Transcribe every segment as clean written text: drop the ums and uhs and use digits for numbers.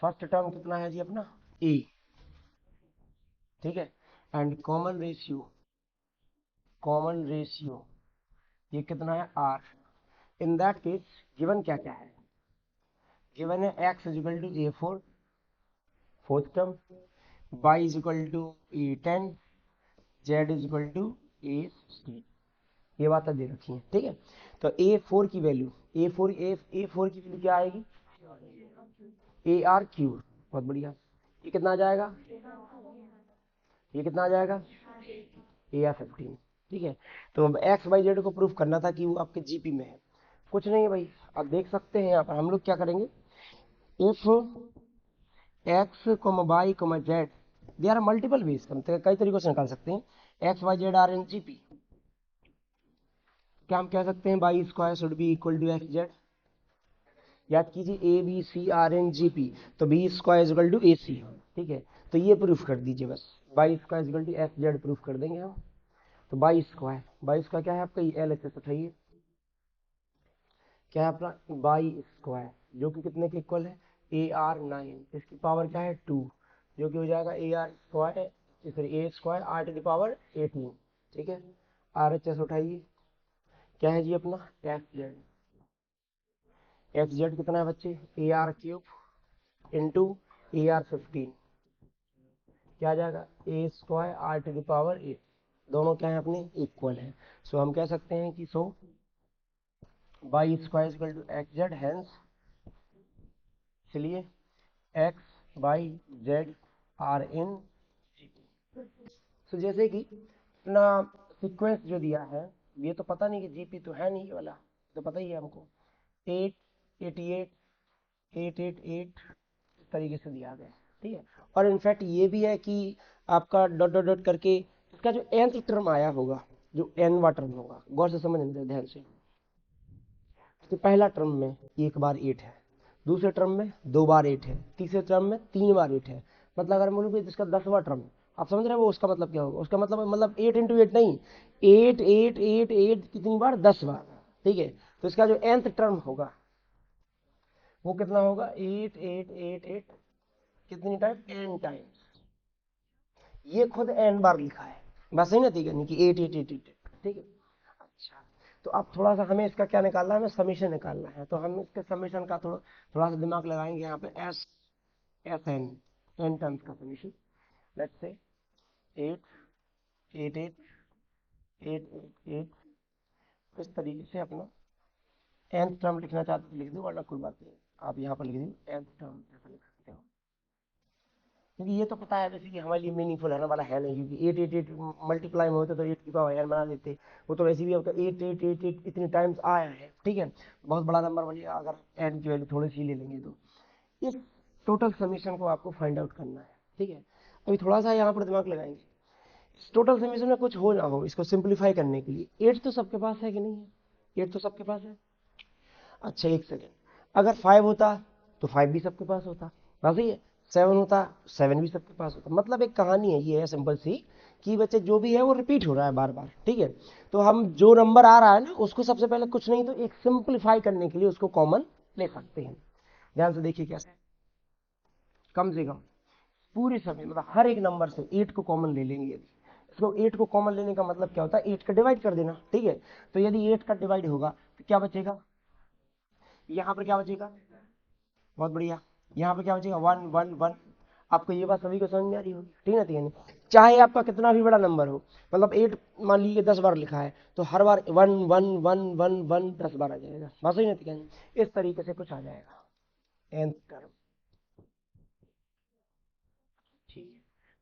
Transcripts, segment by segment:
First term कितना है जी अपना ए, ठीक है, एंड कॉमन रेशियो ये कितना है r. In that case given क्या क्या है, गिवन है x is equal to a four fourth term, y is equal to a ten, z is equal to A c, ये बातें दे रखी है, ठीक है। तो ए फोर की वैल्यू ए फोर की वैल्यू क्या आएगी ए आर क्यूब, बहुत बढ़िया। ये कितना आ जाएगा, ये कितना आ जाएगा ए आर 15, ठीक है। तो अब एक्स वाई जेड को प्रूफ करना था कि वो आपके जीपी में है, कुछ नहीं है भाई। आप देख सकते हैं यहाँ पर हम लोग क्या करेंगे, if X Y Z they are multiple ways, हम कई तरीकों से निकाल सकते हैं। X Y Z are in GP, क्या हम कह सकते हैं Y square should be equal to x Z. याद कीजिए A B C are in GP, तो B square equal to A C, ठीक है। तो ये प्रूफ कर दीजिए बस, Y square equal to x Z proof कर देंगे हम। तो वाई स्क्वायर क्या है आपका, एल एच एस उठाइए, क्या है अपना वाई स्क्वायर जो कि कितने के इक्वल है ए आर 9, इसकी पावर क्या है 2, जो कि हो जाएगा A are square sorry A square are to the power 18, ठीक है। आर एच एस उठाइए, क्या है जी अपना एक्स जेड कितना है बच्चे a r cube into a r 15, क्या आ जाएगा ए square are to the power 8, दोनों क्या है अपने इक्वल है। सो हम कह सकते हैं कि so y square equal to x z, hence चलिए x Y Z are in GP. तो जैसे कि अपना सीक्वेंस जो दिया है, ये तो पता नहीं कि जीपी तो है नहीं, ये वाला तो पता ही है हमको 888 888 इस तरीके से दिया गया है, ठीक है। और इनफैक्ट ये भी है कि आपका डॉट डॉट डॉट करके इसका जो nth टर्म आया होगा, जो nवा टर्म होगा, गौर से समझने ध्यान से। तो पहला टर्म में एक बार 8 है, दूसरे टर्म में 2 बार 8 है, तीसरे टर्म में 3 बार 8 है, मतलब अगर बोलो कि इसका 10वां टर्म, आप समझ रहे हो वो उसका मतलब क्या होगा, उसका मतलब 8 इंटू 8 नहीं, 8 8 8 8 कितनी बार 10 बार, ठीक है। तो इसका जो nth टर्म होगा वो कितना होगा 8 8 8 8 कितनी टाइम n टाइम्स, ये खुद n बार लिखा है, बस सही ना, ठीक है, नहीं कि 8 8 8 8, ठीक है। अच्छा, तो अब थोड़ा सा हमें इसका क्या निकालना है, हमें समीशन निकालना है, तो हम इसके समीशन का थोड़ा सा दिमाग लगाएंगे यहाँ पे एस एन टर्म्स का समीशन। लेट्स से 8 8 8 8 8 8 इस तरीके से अपना nth टर्म लिखना चाहते तो लिख दो, वरना कोई बात नहीं, आप यहाँ पर लिख दो nth टर्म ऐसा लिख सकते हो, क्योंकि ये तो पता है वैसे कि हमारे लिए मीनिंगफुल है ना वाला है नहीं, क्योंकि 8 8 8 मल्टीप्लाई में होते तो 8 की पावर n बना देते, वो तो वैसे भी आपका 8 8 8 8 इतने टाइम्स आया है, ठीक है, बहुत बड़ा नंबर बनेगा अगर n की वैल्यू थोड़ी सी ले लेंगे तो। इस टोटल समीशन को आपको फाइंड आउट करना है, ठीक है। अभी थोड़ा सा यहाँ पर दिमाग लगाएंगे, इस टोटल समीशन में कुछ हो ना हो, इसको सिंप्लीफाई करने के लिए 8 तो सबके पास है कि नहीं है, 8 तो सबके पास है। अच्छा एक सेकेंड, अगर 5 होता तो 5 भी सबके पास होता, बात सही है, 7 होता 7 भी सबके पास होता, मतलब एक कहानी है ये है सिंपल सी कि बच्चे जो भी है वो रिपीट हो रहा है बार बार, ठीक है। तो हम जो नंबर आ रहा है ना उसको सबसे पहले कुछ नहीं तो एक सिंप्लीफाई करने के लिए उसको कॉमन ले सकते हैं। ध्यान से देखिए कैसे, कम से कम पूरे समय मतलब हर एक नंबर से 8 को कॉमन ले लेंगे, इसको 8 को कॉमन लेने का मतलब क्या होता है 8 का डिवाइड कर देना, ठीक है। तो यदि 8 का डिवाइड होगा तो क्या बचेगा, यहाँ पर क्या बचेगा, बहुत बढ़िया, यहाँ पे क्या बचेगा 1 1 1। आपको ये बात सभी को समझ में आ रही होगी, ठीक है, ठीक है। चाहे आपका कितना भी बड़ा नंबर हो, मतलब 8 मान लीजिए 10 बार लिखा है तो हर बार 1 1 1 1 1 10 बार आ जाएगा, बात सही ना, ठीक है। इस तरीके से कुछ आ जाएगा nth टर्म, ठीक है,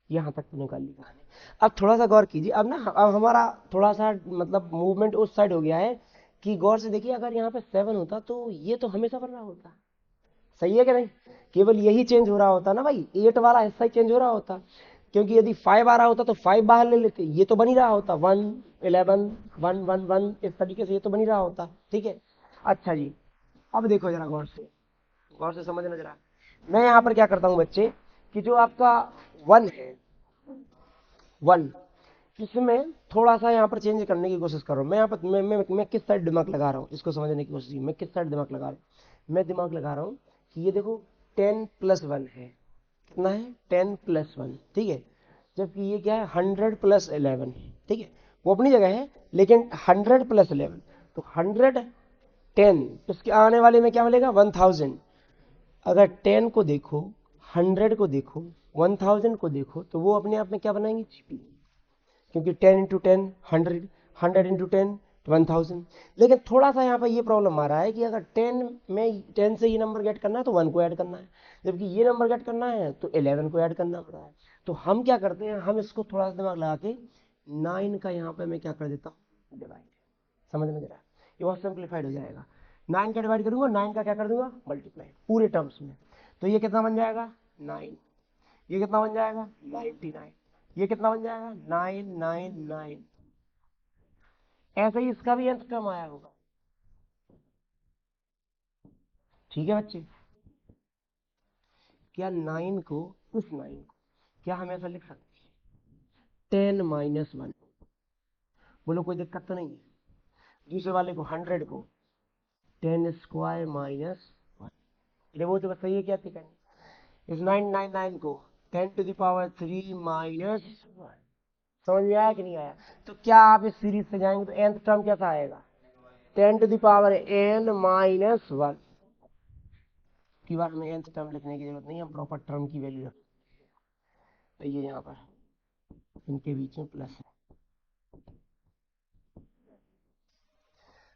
यहाँ तक तो निकाल ली कहानी। अब थोड़ा सा गौर कीजिए, अब ना अब हमारा थोड़ा सा मतलब मूवमेंट उस साइड हो गया है कि गौर से देखिए, अगर यहाँ पे 7 होता तो ये तो हमेशा बन रहा होता, सही है कि नहीं, केवल यही चेंज हो रहा होता ना भाई, 8 वाला हिस्सा ही चेंज हो रहा होता, क्योंकि यदि 5 आ रहा होता तो 5 बाहर ले लेते, ये तो बन ही रहा होता 1 11 1 1 1 इस तरीके से ये तो बन ही रहा होता, ठीक है। अच्छा जी, अब देखो जरा गौर से समझना जरा, मैं यहाँ पर क्या करता हूँ बच्चे कि जो आपका 1 है 1 इसमें थोड़ा सा यहाँ पर चेंज करने की कोशिश कर रहा हूँ मैं, यहाँ पर मैं किस साइड दिमाग लगा रहा हूँ इसको समझने की कोशिश, मैं किस साइड दिमाग लगा रहा हूँ, मैं दिमाग लगा रहा हूँ कि ये देखो 10 प्लस 1 है। कितना है? 10 प्लस 1, ठीक है। जबकि ये क्या है? 100 प्लस 11, ठीक है। वो अपनी जगह है, लेकिन 100 प्लस 11, तो 110, इसके आने वाले में क्या मिलेगा? 1000। अगर 10 को देखो, 100 को देखो, 1000 को देखो, तो वो अपने आप में क्या बनाएंगे? जीपी, क्योंकि 10 इंटू 10 100, 100 इंटू 10 1000। लेकिन थोड़ा सा यहाँ पर ये प्रॉब्लम आ रहा है कि अगर 10 से ये नंबर गेट करना है तो 1 को ऐड करना है, जबकि ये नंबर गेट करना है तो 11 को ऐड करना पड़ा है। तो हम क्या करते हैं, हम इसको थोड़ा सा दिमाग लगा के 9 का यहाँ पे मैं क्या कर देता हूँ? डिवाइड। समझ में रहा है? ये बहुत सिंप्लीफाइड हो जाएगा। 9 का डिवाइड करूंगा, 9 का क्या कर दूंगा? मल्टीप्लाई पूरे टर्म्स में। तो ये कितना बन जाएगा? 9। ये कितना बन जाएगा? 99। ये कितना बन जाएगा? 999। ऐसे ही इसका भी nth टर्म आया होगा। ठीक है बच्चे, क्या 9 को, इस 9 को क्या हम ऐसा लिख सकते हैं? 10 माइनस 1। बोलो कोई दिक्कत तो नहीं है? दूसरे वाले को 100 को 10 स्क्वायर माइनस 1, वो तो सही है क्या? ठीक है। इस 999 को 10 टू द पावर 3 माइनस 1। समझ में आया कि नहीं आया? तो क्या आप इस सीरीज से जाएंगे तो nth टर्म कैसा आएगा? 10 to the power n minus 1। की बार हमें nth टर्म लिखने की जरूरत नहीं, हम प्रॉपर टर्म की वैल्यू रख। तो ये यहाँ पर इनके बीच में प्लस है।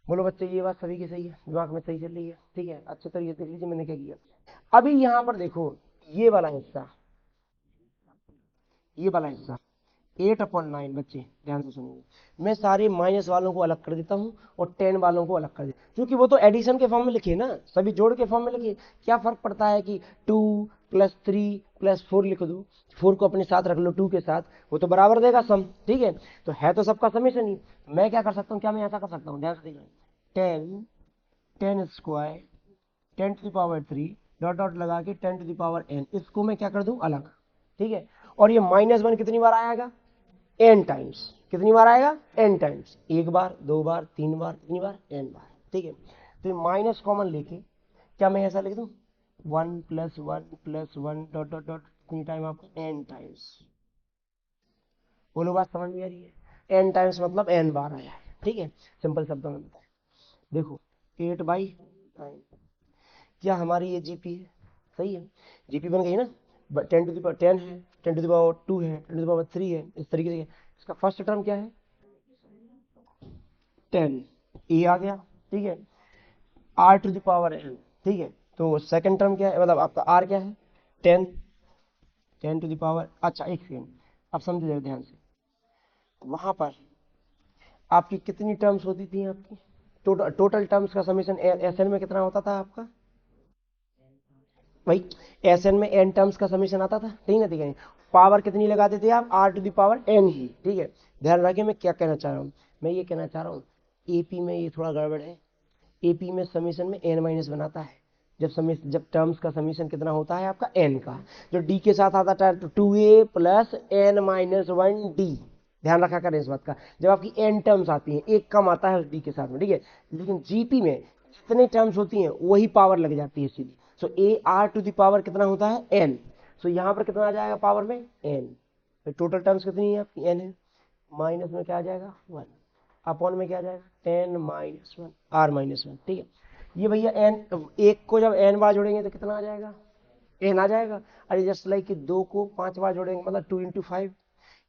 बोलो बच्चे, ये बात सभी की सही है? दिमाग में सही चल रही है? ठीक है, अच्छे तरीके देख लीजिए मैंने क्या किया। अभी यहाँ पर देखो, ये वाला हिस्सा, ये वाला हिस्सा 8/9, बच्चे ध्यान से सुनिए। मैं सारे माइनस वालों को अलग कर देता हूँ और 10 वालों को अलग कर देता हूँ, क्योंकि वो तो एडिशन के फॉर्म में लिखे ना, सभी जोड़ के फॉर्म में लिखे। क्या फर्क पड़ता है कि 2 प्लस 3 प्लस 4 लिख दो, 4 को अपने साथ रख लो 2 के साथ, वो तो बराबर देगा सम। ठीक है, तो है तो सबका समेशन ही। मैं क्या कर सकता हूँ? क्या मैं ऐसा कर सकता हूँ? ध्यान से देखना, 10 square 10 to the power 3 dot dot लगा के 10 टू द पावर n, इसको मैं क्या कर दूं? अलग। ठीक है, और ये -1 कितनी बार आएगा? n times. कितनी बार आएगा? n times. एक बार, दो बार, तीन बार, कितनी बार? n बार। ठीक है, तो ये माइनस कॉमन लेके क्या मैं ऐसा लिख दूं? 1 plus 1 plus 1 dot dot dot कितनी टाइम? आपका n टाइम्स। बोलो बात समझ में आ रही है? n टाइम्स मतलब n बार आया है। ठीक है, सिंपल शब्दों में बताए। देखो 8/9, क्या हमारी ये जीपी है? सही है, जीपी बन गई ना। 10 टू द पावर 10 है, 10 टू द पावर 2 है, 10 टू द पावर 3 है, इस तरीके से। इसका फर्स्ट टर्म क्या है? 10, ए आ गया। ठीक है, R to the power N. ठीक है, तो सेकंड टर्म क्या है? मतलब आपका आर क्या है? 10, 10 टू द पावर, अच्छा एक सेकेंड, अब समझ जाए ध्यान से। वहां पर आपकी कितनी टर्म्स होती थी? आपकी टोटल टर्म्स का समीशन एसएन में कितना होता था आपका? भाई एसएन में एन टर्म्स का समीशन आता था, ठीक है? ठीक है, पावर कितनी लगाते थे आप? R to the power n ही। ठीक है, ध्यान रखिए मैं क्या कहना चाह रहा हूँ। मैं ये कहना चाह रहा हूँ, एपी में ये थोड़ा गड़बड़ है। एपी में समीशन में एन माइनस बनाता है, जब टर्म्स का समीशन कितना होता है आपका? एन का। जो डी के साथ आता था 2a plus N minus 1d। ध्यान रखा करें इस बात का, जब आपकी एन टर्म्स आती हैं एक कम आता है उस डी के साथ में। ठीक है, लेकिन जीपी में जितनी टर्म्स होती हैं वही पावर लग जाती है सीधी। So a are to the power कितना होता है? एन। सो यहाँ पर कितना आ जाएगा पावर में? एन। तो टोटल टर्म्स कितनी है आपकी? एन है। माइनस में क्या आ जाएगा? 1। अपॉन में क्या आ जाएगा? 10 - 1 आर -1। ठीक है, ये भैया एन, एक को जब एन बार जोड़ेंगे तो कितना आ जाएगा? एन आ जाएगा। अरे जस्ट लाइक कि 2 को 5 बार जोड़ेंगे मतलब 2 × 5।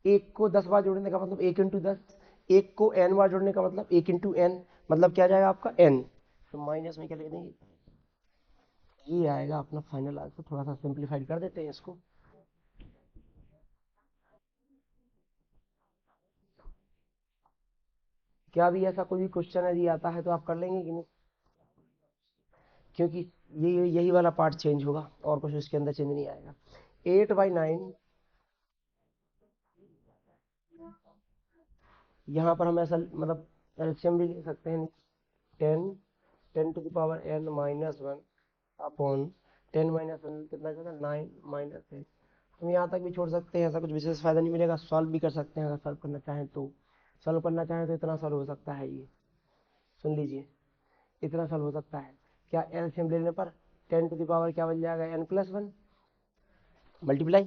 एक को 10 बार जोड़ने का मतलब 1 × 10। एक को n बार जोड़ने का मतलब 1 × n, मतलब क्या जाएगा आपका? n। तो माइनस में क्या ले देंगे? ये आएगा अपना फाइनल आंसर। थोड़ा सा सिंप्लीफाइड कर देते हैं इसको। क्या भी ऐसा कोई भी क्वेश्चन यदि आता है तो आप कर लेंगे कि नहीं? क्योंकि ये यही वाला पार्ट चेंज होगा और कुछ इसके अंदर चेंज नहीं आएगा। 8/9, यहाँ पर हम ऐसा मतलब एलसीएम भी ले सकते हैं। 10 × 10⁻n - 1 अपॉन 10 - 1 कितना जाएगा? 9 - 8। हम यहाँ तक भी छोड़ सकते हैं, ऐसा कुछ विशेष फायदा नहीं मिलेगा। सॉल्व भी कर सकते हैं, अगर सॉल्व करना चाहें तो। सॉल्व करना चाहें तो इतना सॉल्व हो सकता है, ये सुन लीजिए, इतना सॉल्व हो सकता है। क्या एलसीएम लेने पर 10 टू द पावर क्या बन जाएगा n+1 मल्टीप्लाई,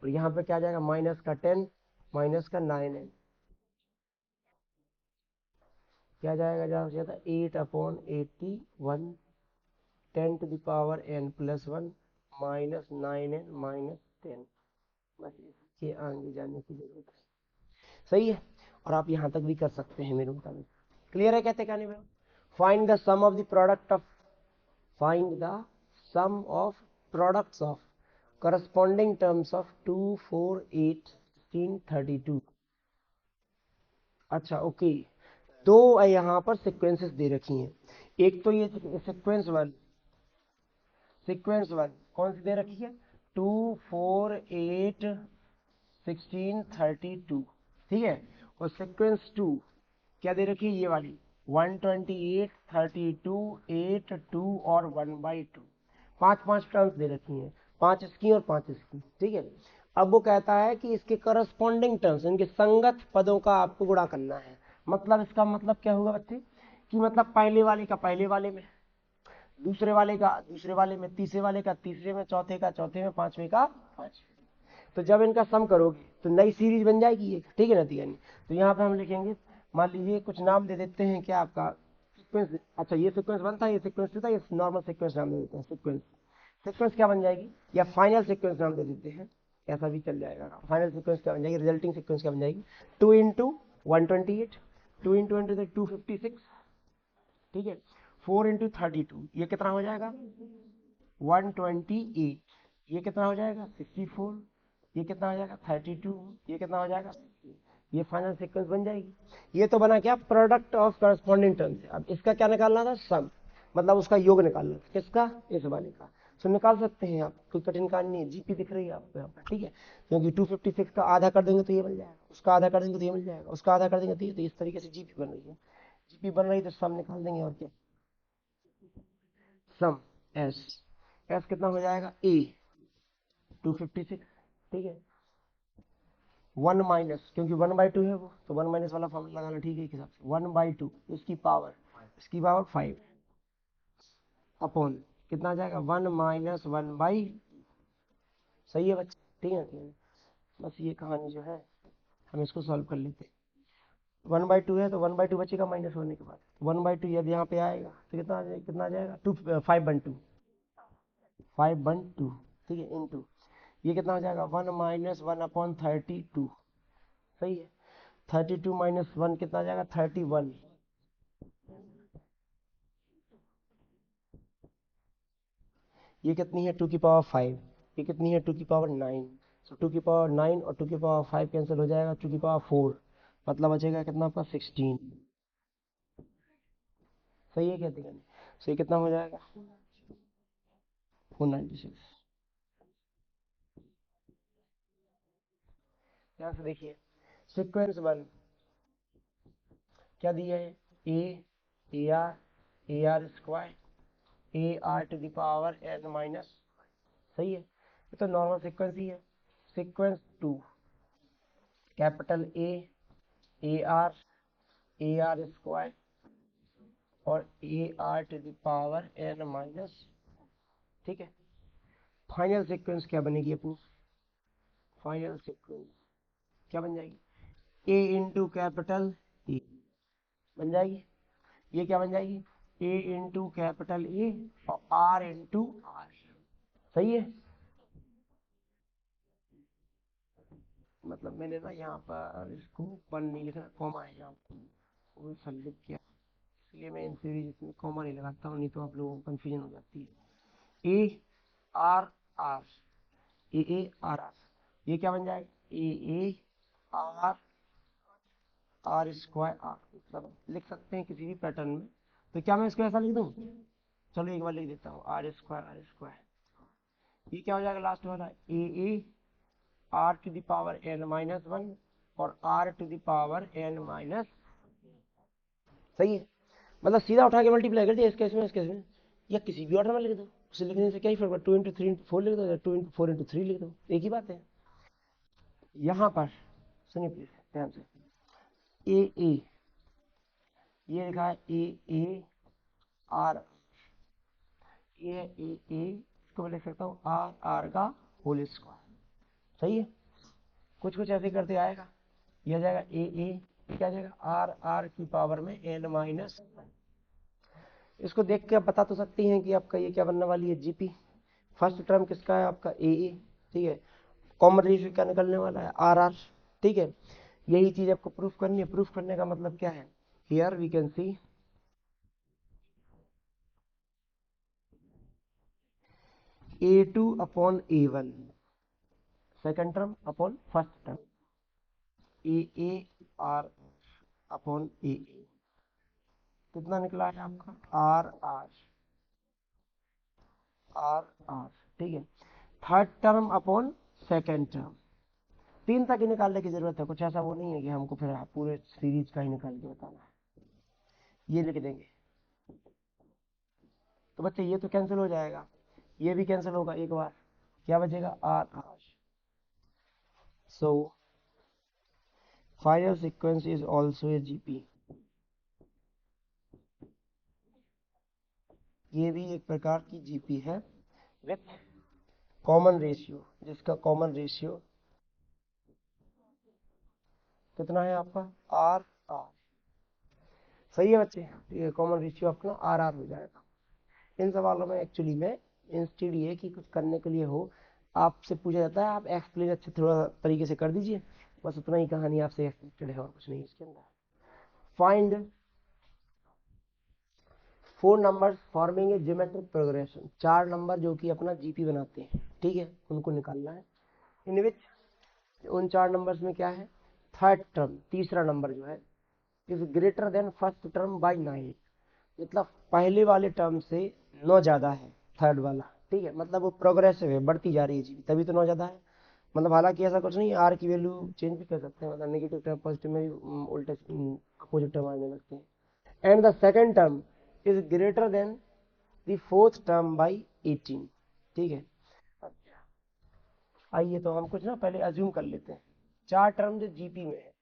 और यहाँ पे क्या जाएगा माइनस का 10 माइनस का 9n, क्या जाएगा ज़्यादा से ज़्यादा 8/81 10 to the power n+1 minus 9n minus 10, बस इसके आगे जाने की जरूरत है। सही है, और आप यहाँ तक भी कर सकते हैं मेरे मुताबिक। क्लियर है कहते क्या नहीं भाई? Find the sum of the product of, find the sum of products of corresponding terms of 2 4 8 16 32। अच्छा ओके, दो यहाँ पर सीक्वेंसेस दे रखी हैं, एक तो ये सीक्वेंस वन कौन सी दे रखी है 2 4 8 16 32, ठीक है, और सीक्वेंस टू क्या दे रखी है ये वाली 128 32 8 2 और 1/2, पांच पांच टर्म्स दे रखी हैं, पांच इसकी और पांच इसकी, ठीक है। अब वो कहता है कि इसके करस्पॉन्डिंग टर्म्स, इनके संगत पदों का आपको गुणा करना है। मतलब इसका मतलब क्या होगा बच्चे, कि मतलब पहले वाले का पहले वाले में, दूसरे वाले का दूसरे वाले में, तीसरे वाले का तीसरे में, चौथे का चौथे में, पांचवे का पांचवे। तो जब इनका सम करोगे तो नई सीरीज बन जाएगी एक, ठीक है ना यानी। तो यहाँ पे हम लिखेंगे, मान लीजिए कुछ नाम दे देते हैं क्या आपका सीक्वेंस, अच्छा ये सीक्वेंस 1 था, ये सीक्वेंस 2 था, ये नॉर्मल सीक्वेंस नाम दे देते हैं सीक्वेंस। सीक्वेंस क्या बन जाएगी, या फाइनल सीक्वेंस नाम दे देते हैं, ऐसा भी चल जाएगा। फाइनल सीक्वेंस क्या बन जाएगी, रिजल्टिंग सीक्वेंस क्या बन जाएगी 2 इंटू 128, 2 इंटू 256, ठीक है, 4 इंटू 32, ये कितना हो जाएगा 128, ये कितना हो जाएगा 64, ये कितना हो जाएगा 32, ये कितना हो जाएगा 60। ये फाइनल सीक्वेंस बन जाएगी। ये तो बना क्या प्रोडक्ट ऑफ करस्पॉन्डिंग टर्म्स। अब इसका क्या निकालना था सम, मतलब उसका योग निकालना था, किसका इस वाले का। तो निकाल सकते हैं आप, कोई कठिन काम नहीं है, जीपी दिख रही है आपको यहाँ पर, ठीक है, क्योंकि 256 का आधा कर देंगे तो ये मिल जाएगा, उसका आधा कर देंगे तो ये मिल जाएगा, उसका आधा कर देंगे तो इस तरीके से जीपी बन रही है। जीपी बन रही है तो सम निकाल देंगे, और क्या सम एस, एस कितना हो जाएगा ए 256, ठीक है, 1 माइनस, क्योंकि 1/2 है वो, तो 1 माइनस वाला फॉर्मूला लगाना, ठीक है, एक हिसाब से 1/2 इसकी पावर 5 अपॉन कितना आ जाएगा 1 माइनस 1/, सही है बच्चे, ठीक है, ठीक है। बस ये कहानी जो है हम इसको सॉल्व कर लेते हैं। 1/2 है तो 1/2 बचेगा माइनस होने के बाद, 1/2 यदि यहाँ पे आएगा तो कितना आ जाएगा 5/2, ठीक है, इंटू ये कितना हो जाएगा 1 माइनस 1/32, सही है, 32 माइनस 1 कितना आ जाएगा 31, ये कितनी है 2 की पावर 5, ये कितनी है 2 की पावर 9, तो 2 की पावर 9 और 2 की पावर 5 कैंसिल हो जाएगा, 2 की पावर 4, मतलब बचेगा कितना आपका 16, सही है, कहते हैं, सो ये कितना हो जाएगा 496। ध्यान से देखिए, सीक्वेंस 1 क्या दिया है A R to the power n minus, सही है, ये तो नॉर्मल सीक्वेंस ही है। Sequence 2 capital a are square और A R to the power n minus, ठीक है। फाइनल सीक्वेंस क्या बनेगी अपनी, फाइनल सीक्वेंस क्या बन जाएगी ए इंटू कैपिटल ए बन जाएगी, ये क्या बन जाएगी ए इंटू कैपिटल ए और आर इंटू आर, सही है। मतलब मैंने ना यहाँ पर इसको 1 नहीं लिखा, कॉमा है यहाँ पर, वो सब लिख किया, इसलिए मैं इन सीरीज इसमें कॉमा नहीं लगाता हूँ, नहीं तो आप लोगों को कंफ्यूजन हो जाती है। ए R R, A R R, ये क्या बन जाएगा A R R square R, मतलब लिख सकते हैं किसी भी पैटर्न में। तो क्या मैं इसको ऐसा लिख दूँ, चलो एक बार लिख देता हूँ आर स्क्वायर, ये क्या हो जाएगा लास्ट वाला A are to the power n-1 और R to the power n-, सही है। मतलब सीधा उठा के मल्टीप्लाई कर दिया इस केस में, या किसी भी ऑर्डर में लिख दो, उसे लिखने से क्या ही फर्क पड़ता, 2 इंटू 3 इंटू 4 लिख दो या 2 इंटू 4 इंटू 3 लिख दो, एक ही बात है। यहाँ पर सुनिए प्लीज ध्यान से, ए ये लिखा है ए आर, ये है ए, इसको मैं लिख सकता हूँ आर आर का होल स्क्वायर। सही है, कुछ कुछ ऐसे करते आएगा, यह जाएगा ए, क्या जाएगा आर आर की पावर में एन माइनस। इसको देख के आप बता तो सकती हैं कि आपका ये क्या बनने वाली है, जीपी। फर्स्ट टर्म किसका है, आपका ए, ठीक है। कॉमन रेशियो क्या निकलने वाला है, आर आर, ठीक है। यही चीज आपको प्रूफ करनी है। प्रूफ करने का मतलब क्या है, here we can see A2 upon A1, second term upon first term, a r upon a, कितना निकला है आपका आर आर आर आर, ठीक है। Third term upon second term, तीन तक ही निकालने की जरूरत है, कुछ ऐसा वो नहीं है कि हमको फिर पूरे सीरीज का ही निकाल के बताना है। ये लिख देंगे तो बच्चे ये तो कैंसिल हो जाएगा, ये भी कैंसिल होगा एक बार, क्या बचेगा R R. So final sequence is also a GP, ये भी एक प्रकार की जीपी है विथ कॉमन रेशियो, जिसका कॉमन रेशियो कितना है आपका आर आर। सही है बच्चे, ये कॉमन रेशियो अपना आर आर हो जाएगा। इन सवालों में एक्चुअली में इंस्टेड ये कि कुछ करने के लिए हो, आपसे पूछा जाता है आप एक्सप्लेन अच्छे थोड़ा तरीके से कर दीजिए, बस उतना ही कहानी आपसे एक्सपेक्टेड है और कुछ नहीं इसके अंदर। Find 4 numbers forming a geometric progression, 4 number जो कि अपना जीपी बनाते हैं, ठीक है, उनको निकालना है। इन विच उन 4 नंबर्स में क्या है, थर्ड टर्म, तीसरा नंबर जो है is greater then first term by 9, मतलब पहले वाले टर्म से 9 ज्यादा है थर्ड वाला, ठीक है। मतलब वो प्रोग्रेसिव है, बढ़ती जा रही है जीबी, तभी तो 9 ज्यादा है। मतलब हालांकि ऐसा कुछ नहीं है, आर की वैल्यू चेंज भी कर सकते हैं, मतलब नेगेटिव टर्म पॉजिटिव में भी उल्टे अपोजिट टर्म आने लगते हैं। And the second term is greater than the fourth term by 18, ठीक है। आइए तो हम कुछ ना पहले अज्यूम कर लेते हैं, 4 टर्म जो जीपी में है,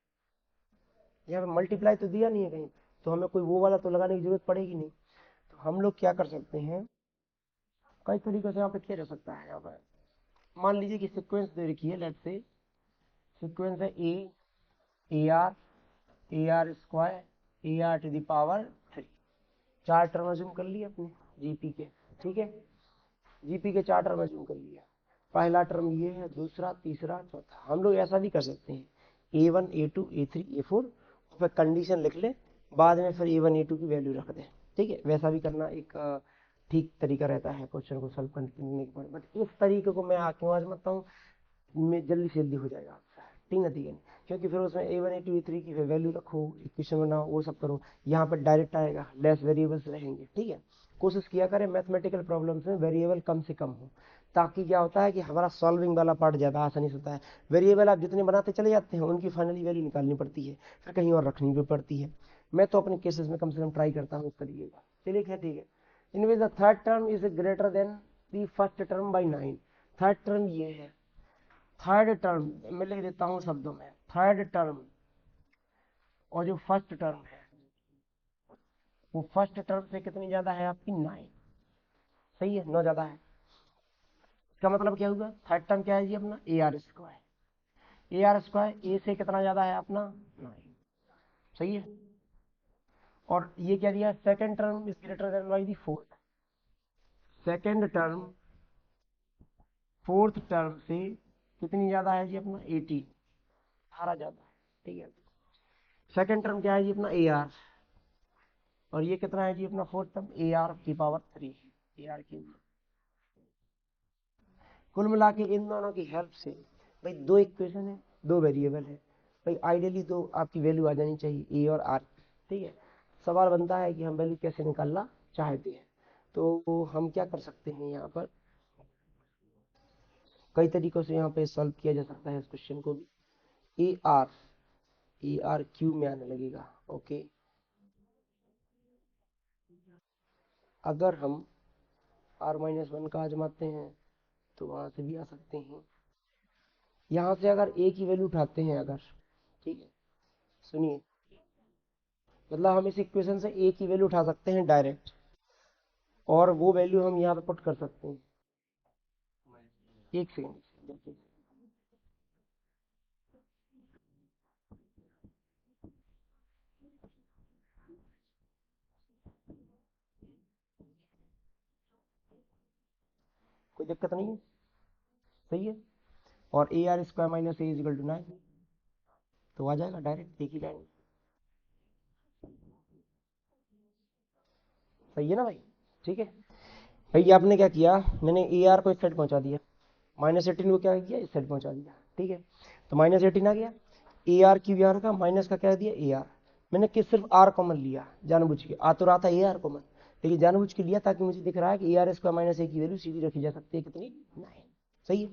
यहाँ पे मल्टीप्लाई तो दिया नहीं है कहीं, तो हमें कोई वो वाला तो लगाने की जरूरत पड़ेगी नहीं। तो हम लोग क्या कर सकते हैं, कई तरीकों से यहाँ पे किया जा सकता है। यहाँ पर मान लीजिए कि सीक्वेंस दे रखी है, लेट्स से सीक्वेंस है A R square A R to the power 3, 4 term assume कर लिए अपने जीपी के, ठीक है। जीपी के 4 टर्म अज्यूम कर लिया, पहला टर्म ये है, दूसरा, तीसरा, चौथा। हम लोग ऐसा भी कर सकते हैं A1 A2 A3 A4, फिर कंडीशन लिख ले, बाद में फिर A1 A2 की वैल्यू रख दे, ठीक है। वैसा भी करना एक ठीक तरीका रहता है क्वेश्चन को सॉल्व करने के बाद, बट इस तरीके को मैं क्यों आजमाता हूँ, में जल्दी से जल्दी हो जाएगा आपका, ठीक है, ठीक है। क्योंकि फिर उसमें A1 A2 A3 की वैल्यू रखो, इक्वेशन बनाओ, वो सब करो, यहाँ पर डायरेक्ट आएगा, लेस वेरिएबल्स रहेंगे, ठीक है। कोशिश किया करें मैथमेटिकल प्रॉब्लम्स में वेरिएबल कम से कम हो, ताकि क्या होता है कि हमारा सॉल्विंग वाला पार्ट ज़्यादा आसानी से होता है। वेरिएबल आप जितने बनाते चले जाते हैं, उनकी फाइनली वैल्यू निकालनी पड़ती है, फिर कहीं और रखनी भी पड़ती है। मैं तो अपने केसेस में कम से कम ट्राई करता हूँ इस तरीके का। चलिए खैर ठीक है। In which the third term is greater than the first term by 9, third term ये है। थर्ड टर्म मैं लिख देता हूँ शब्दों में, थर्ड टर्म और जो फर्स्ट टर्म है वो फर्स्ट टर्म से कितनी ज्यादा है आपकी 9, सही है, 9 ज्यादा है। इसका मतलब क्या हुआ, थर्ड टर्म क्या है जी अपना a are square, A R square a से कितना ज्यादा है अपना 9, सही है। और ये क्या दिया, second term is greater then by the fourth, second term fourth term से कितनी ज्यादा है जी अपना 18, 18 ज्यादा है, ठीक है। सेकंड टर्म क्या है जी अपना ए आर, और ये कितना है जी अपना फोर्थ टर्म ए आर की पावर 3, ए आर की। कुल मिला के इन दोनों की हेल्प से, भाई दो इक्वेशन है, दो वेरिएबल है, भाई आइडियली तो आपकी वैल्यू आ जानी चाहिए ए और आर, ठीक है। सवाल बनता है कि हम वैल्यू कैसे निकालना चाहते हैं, तो हम क्या कर सकते हैं, यहाँ पर कई तरीकों से यहाँ पे सॉल्व किया जा सकता है इस क्वेश्चन को भी। ए आर क्यू में आने लगेगा, ओके। अगर हम R-1 का आजमाते हैं तो वहां से भी आ सकते हैं। यहाँ से अगर ए की वैल्यू उठाते हैं अगर, ठीक है, सुनिए, मतलब हम इस इक्वेशन से ए की वैल्यू उठा सकते हैं डायरेक्ट, और वो वैल्यू हम यहाँ पे पुट कर सकते हैं। एक सेकेंड, कोई दिक्कत नहीं है, सही है। और A R square minus A equal to 9, तो आ जाएगा डायरेक्ट एक ही लाइन। सही है ना भाई, ठीक है भाई। आपने क्या किया, मैंने ए आर को इस साइड पहुंचा दिया, -18 को क्या किया, इस साइड पहुंचा दिया, ठीक है। तो -18 आ गया, ए आर क्यू यहाँ का, माइनस का क्या दिया ए आर। मैंने किस सिर्फ आर कॉमन लिया जानबूझ के, आ तो रहा था ए आर कॉमन, लेकिन जानबूझ के लिया ताकि मुझे दिख रहा है कि ए आर स्क्वायर माइनस ए की वैल्यू सीधी रखी जा सकती है, कितनी 9। सही है।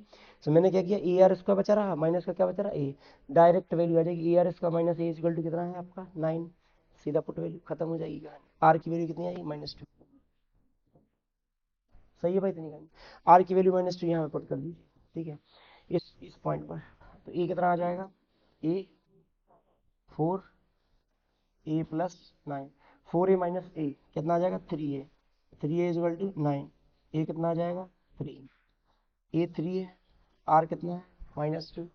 तो मैंने क्या किया, ए आर स्क्वायर बचा रहा, माइनस का क्या बचा रहा ए, डायरेक्ट वैल्यू आ जाएगी A are square minus A equal to कितना है आपका 9, सीधा पुट वैल्यू खत्म हो जाएगी कहानी। आर की वैल्यू कितनी आई -2। सही है भाई, इतनी कहानी। आर की वैल्यू -2 यहाँ पे पुट कर दीजिए, ठीक है, इस पॉइंट पर। तो ए कितना आ जाएगा, ए 4 ए प्लस 9, 4 ए माइनस ए कितना आ जाएगा 3 ए, 3 ए इक्वल टू 9, ए कितना आ जाएगा 3, ए 3 है, आर कितना है -2।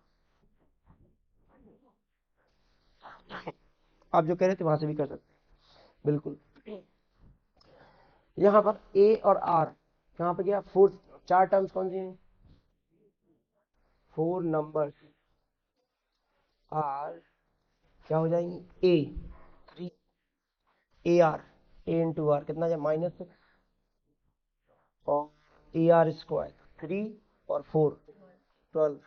आप जो कह रहे थे वहां से भी कर सकते हैं बिल्कुल। यहाँ पर ए और आर यहाँ पे क्या, 4 4 टर्म्स कौन सी हैं, 4 नंबर्स आर क्या हो जाएंगी, A 3 A R, A into R कितना जाए -6, और ए आर स्क्वायर 3 और 4 12,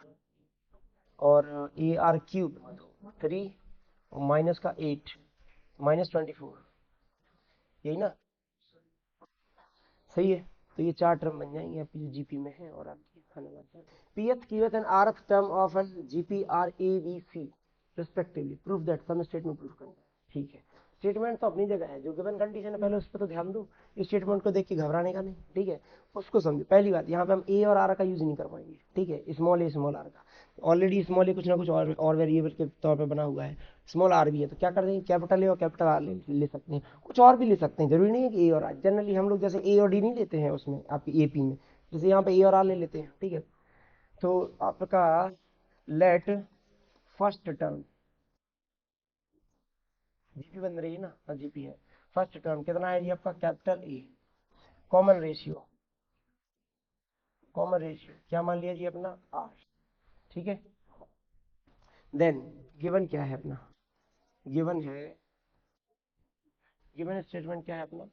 और ए आर क्यूब 3 और माइनस का 8 -24, यही ना, सही है। तो ये 4 टर्म बन जाएंगे आपकी जो जीपी में है, और आपकी खाने वाले pth qth and rth term of an GP are a B c respectively, proof that some statement proof करना है, ठीक है। स्टेटमेंट तो अपनी जगह है, जो गिवन कंडीशन है पहले उस पर तो ध्यान दो, इस स्टेटमेंट को देख के घबराने का नहीं, ठीक है। उसको समझो, पहली बात यहाँ पे हम ए और आर का यूज नहीं कर पाएंगे, ठीक है, स्मॉल ए स्मॉल आर का, ऑलरेडी स्मॉल ए कुछ ना कुछ और वेरिएबल के तौर पर बना हुआ है, स्मॉल आर भी है, तो क्या कर देंगे, कैपिटल ए और कैपिटल आर ले सकते हैं, कुछ और भी ले सकते हैं, जरूरी नहीं है कि ए और आर। जनरली हम लोग जैसे ए और डी नहीं लेते हैं उसमें आपकी एपी में, जैसे यहाँ पे ए और आर ले लेते हैं, ठीक है। तो आपका लेट फर्स्ट टर्म जीपी बन रही है ना, हाँ जीपी है, फर्स्ट टर्म कितना है जी आपका capital A, common ratio, common ratio क्या मान लिया जी अपना आर, ठीक है। देन गिवन क्या है अपना, गिवन है, गिवन स्टेटमेंट क्या है अपना,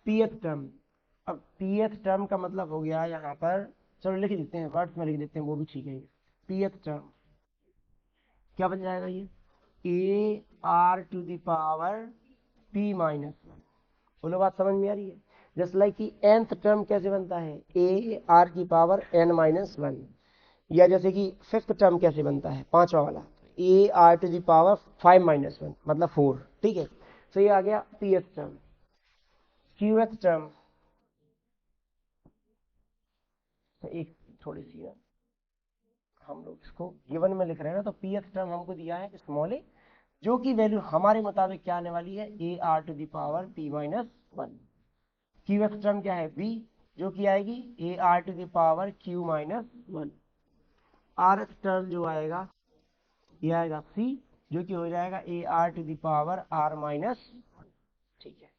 पीएथ टर्म। अब पीएथ टर्म का मतलब हो गया यहाँ पर, चलो लिख देते हैं वर्ड्स में लिख देते हैं, वो भी ठीक है। पीएथ टर्म क्या बन जाएगा ये, A are to the power P minus 1, बोलो बात समझ में आ रही है। जस्ट लाइक कि nth टर्म कैसे बनता है, ए आर की पावर n-1, या जैसे कि फिफ्थ टर्म कैसे बनता है, पांचवा वाला, A are to the power 5-1 मतलब 4, ठीक है। तो ये आ गया पीएथ टर्म। क्यूएथ टर्म, तो एक थोड़ी सी है, हम लोग इसको गिवन में लिख रहे हैं ना, तो पीएथ टर्म हमको दिया है स्मॉल ए, जो कि वैल्यू हमारे मुताबिक क्या आने वाली है, A R to the power p-1। क्यूएथ term क्या है बी, जो कि आएगी A R to the power q-1। आरथ term जो आएगा ये आएगा सी, जो कि हो जाएगा A are to the power r-, ठीक है।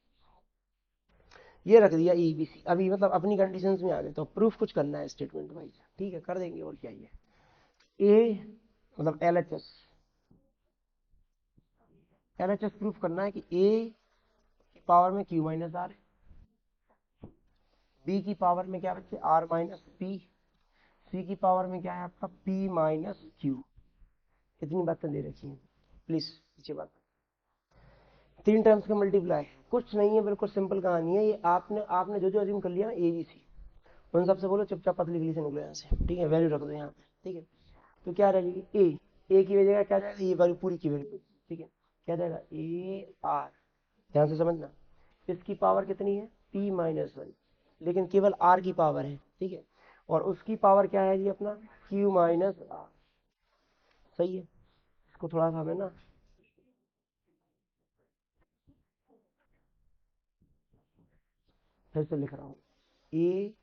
ये रख दिया ए बी सी, अभी मतलब अपनी कंडीशंस में आ गए, तो प्रूफ कुछ करना है स्टेटमेंट वाइज, ठीक है, कर देंगे, और क्या ये ए मतलब L H S, L H S proof करना है कि ए की पावर में q-r है, बी की पावर में क्या बच्चे r-p, सी की पावर में क्या है आपका p-q। इतनी बातें दे रखी हैं, प्लीज पीछे बात, 3 टर्म्स का मल्टीप्लाई कुछ नहीं है, बिल्कुल सिंपल कहानी है ये। आपने आपने जो जो अज्यूम कर लिया ना ए बी सी, उन सबसे बोलो चुपचाप पतली गली से निकलो यहाँ से, ठीक है, वैल्यू रख दो यहाँ पे, ठीक है। तो क्या रहेगी ए की वजह क्या जाएगा, ये वैल्यू पूरी की वैल्यू, ठीक है, क्या जाएगा ए आर, ध्यान से समझना, इसकी पावर कितनी है p-1, लेकिन केवल r की पावर है, ठीक है, और उसकी पावर क्या है जी अपना q-r, सही है। इसको थोड़ा सा हमें ना, फिर से लिख रहा हूँ, ए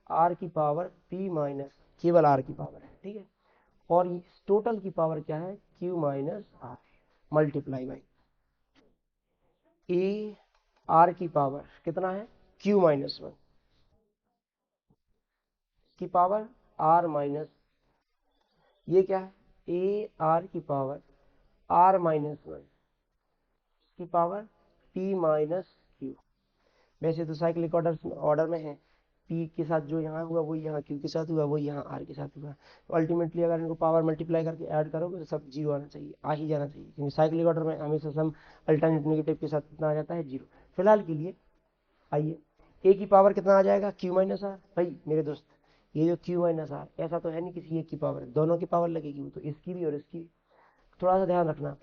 आर की पावर पी माइनस, केवल आर की पावर है, ठीक है, और टोटल की पावर क्या है, Q minus R, multiply by A R की पावर कितना है, क्यू माइनस वन की पावर आर माइनस, ये क्या है, ए आर की पावर आर माइनस वन की पावर पी माइनस क्यू। वैसे तो साइक्लिक ऑर्डर में है, पी के साथ जो यहाँ हुआ वो यहाँ क्यू के साथ हुआ, वो यहाँ आर के साथ हुआ, तो अल्टीमेटली अगर इनको पावर मल्टीप्लाई करके ऐड करोगे तो सब जीरो आना चाहिए, आ ही जाना चाहिए, क्योंकि साइक्लिक ऑर्डर में हमेशा सम अल्टरनेट नेगेटिव के साथ कितना आ जाता है, जीरो। फिलहाल के लिए आइए, ए की पावर कितना आ जाएगा, क्यू माइनस आर। भाई मेरे दोस्त, ये जो क्यू माइनस आर ऐसा तो है नहीं किसी एक की पावर है, दोनों की पावर लगेगी, वो तो इसकी भी और इसकी भी। थोड़ा सा ध्यान रखना,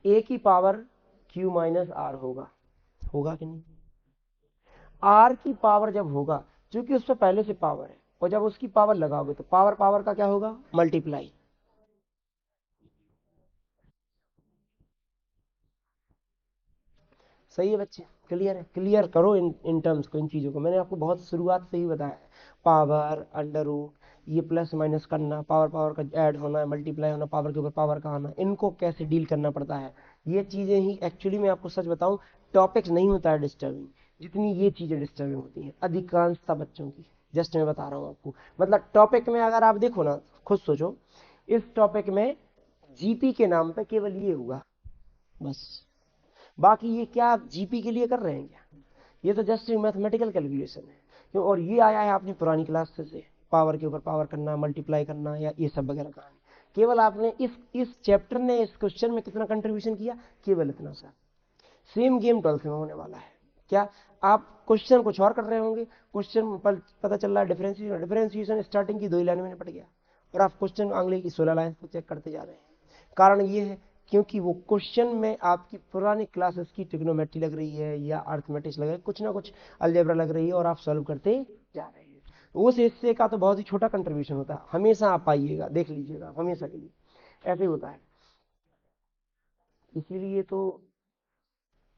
ए की पावर क्यू माइनस आर होगा, होगा कि नहीं, आर की पावर जब होगा, क्योंकि उस पर पहले से पावर है, और जब उसकी पावर लगाओगे तो पावर पावर का क्या होगा, मल्टीप्लाई। सही है बच्चे, क्लियर है, क्लियर करो इन टर्म्स को, इन चीज़ों को मैंने आपको बहुत शुरुआत से ही बताया है, पावर अंडर रूट, ये प्लस माइनस करना, पावर पावर का ऐड होना, मल्टीप्लाई होना, पावर के ऊपर पावर का आना, इनको कैसे डील करना पड़ता है, ये चीज़ें ही एक्चुअली मैं आपको सच बताऊं, टॉपिक्स नहीं होता है डिस्टर्बिंग, जितनी ये चीज़ें डिस्टर्बिंग होती हैं अधिकांशता बच्चों की। जस्ट मैं बता रहा हूँ आपको, मतलब टॉपिक में अगर आप देखो ना, खुद सोचो, इस टॉपिक में जीपी के नाम पे केवल ये हुआ बस, बाकी ये क्या आप जीपी के लिए कर रहे हैं क्या, ये तो जस्ट मैथमेटिकल कैलकुलेशन है, क्यों, और ये आया है आपने पुरानी क्लास से, पावर के ऊपर पावर करना, मल्टीप्लाई करना, या ये सब वगैरह कहानी, केवल आपने इस चैप्टर ने इस क्वेश्चन में कितना कंट्रीब्यूशन किया, केवल इतना सा। सेम गेम 12th में होने वाला है, क्या आप क्वेश्चन कुछ और कर रहे होंगे, क्वेश्चन पर पता चल रहा है डिफरेंशिएशन, डिफरेंशिएशन स्टार्टिंग की 2 ही लाइन में निपट गया, और आप क्वेश्चन अगले की 16 लाइन को चेक करते जा रहे हैं। कारण ये है क्योंकि वो क्वेश्चन में आपकी पुरानी क्लासेस की ट्रिग्नोमेट्री लग रही है, या अर्थमेटिक्स लग रही है, कुछ ना कुछ अलजेब्रा लग रही है, और आप सॉल्व करते जा रहे हैं। उस हिस्से का तो बहुत ही छोटा कंट्रीब्यूशन होता है, हमेशा आप पाइएगा, देख लीजिएगा, हमेशा के लिए ऐसे ही होता है। इसीलिए तो